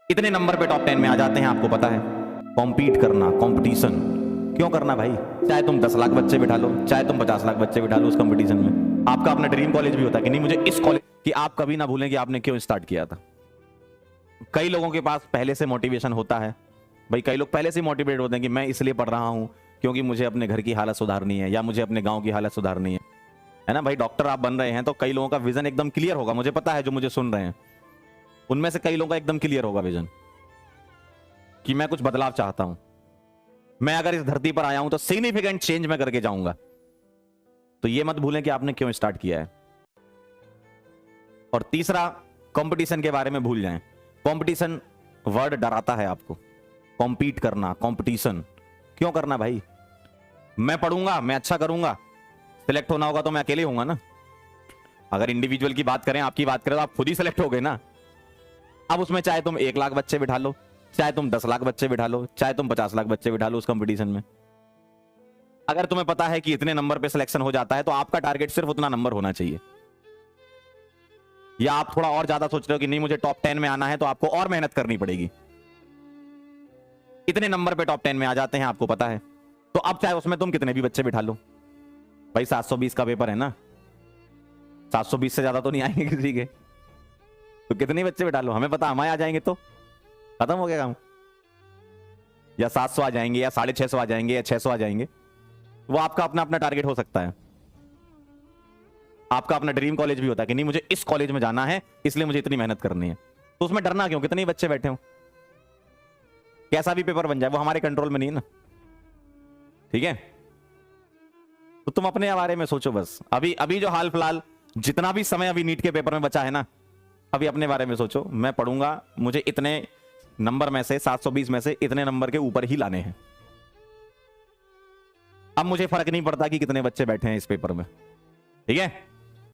इतने नंबर पे टॉप 10 में आ जाते हैं, आपको पता है। कॉम्पीट करना, कंपटीशन क्यों करना भाई? चाहे तुम 10 लाख बच्चे बिठा लो, चाहे तुम 50 लाख बच्चे बिठा लो उस कंपटीशन में। आपका अपना ड्रीम कॉलेज भी होता है कि नहीं मुझे इस कॉलेज की। आप कभी ना भूलें कि आपने क्यों स्टार्ट किया था। कई लोगों के पास पहले से मोटिवेशन होता है भाई, कई लोग पहले से मोटिवेट होते हैं कि मैं इसलिए पढ़ रहा हूं क्योंकि मुझे अपने घर की हालत सुधारनी है या मुझे अपने गांव की हालत सुधारनी है ना भाई। डॉक्टर आप बन रहे हैं तो कई लोगों का विजन एकदम क्लियर होगा, मुझे पता है जो मुझे सुन रहे हैं उनमें से कई लोगों का एकदम क्लियर होगा विजन कि मैं कुछ बदलाव चाहता हूं। मैं अगर इस धरती पर आया हूं तो सिग्निफिकेंट चेंज मैं करके जाऊंगा। तो ये मत भूलें कि आपने क्यों स्टार्ट किया है। और तीसरा, कंपटीशन के बारे में भूल जाएं। कंपटीशन वर्ड डराता है आपको। कॉम्पीट करना, कंपटीशन क्यों करना भाई? मैं पढ़ूंगा, मैं अच्छा करूंगा, सिलेक्ट होना होगा तो मैं अकेले होऊंगा ना। अगर इंडिविजुअल की बात करें, आपकी बात करें तो आप खुद ही सिलेक्ट हो गए ना। अब उसमें चाहे तुम 1 लाख बच्चे बिठा लो, चाहे तुम 10 लाख बच्चे बिठा लो, चाहे तुम 50 लाख बच्चे बिठा लो उस कंपटीशन में, अगर तुम्हें पता है कि इतने नंबर पे सिलेक्शन हो जाता है तो आपका टारगेट सिर्फ उतना नंबर होना चाहिए। या आप थोड़ा और ज्यादा सोच रहे हो कि नहीं मुझे टॉप 10 में आना है तो आपको और मेहनत करनी पड़ेगी। इतने नंबर पे टॉप 10 में आ जाते हैं, आपको पता है। तो अब चाहे उसमें तुम कितने भी बच्चे बिठा लो भाई, 720 का पेपर है ना, 720 से ज्यादा तो नहीं आएंगे किसी के। तो कितने बच्चे बिठा लो, हमें पता हमारे आ जाएंगे तो खत्म हो गया काम। या 700 आ जाएंगे या 650 आ जाएंगे या 600 आ जाएंगे, वो आपका अपना अपना टारगेट हो सकता है। आपका अपना ड्रीम कॉलेज भी होता है कि नहीं मुझे इस कॉलेज में जाना है इसलिए मुझे इतनी मेहनत करनी है। तो उसमें डरना क्यों? कितने बच्चे बैठे हो, कैसा भी पेपर बन जाए वो हमारे कंट्रोल में नहीं है ना, ठीक है। तो तुम अपने बारे में सोचो बस। अभी अभी जो हाल फिलहाल जितना भी समय अभी नीट के पेपर में बचा है ना, अभी अपने बारे में सोचो। मैं पढ़ूंगा, मुझे इतने नंबर में से 720 में से इतने नंबर के ऊपर ही लाने हैं। अब मुझे फर्क नहीं पड़ता कि कितने बच्चे बैठे हैं इस पेपर में, ठीक है।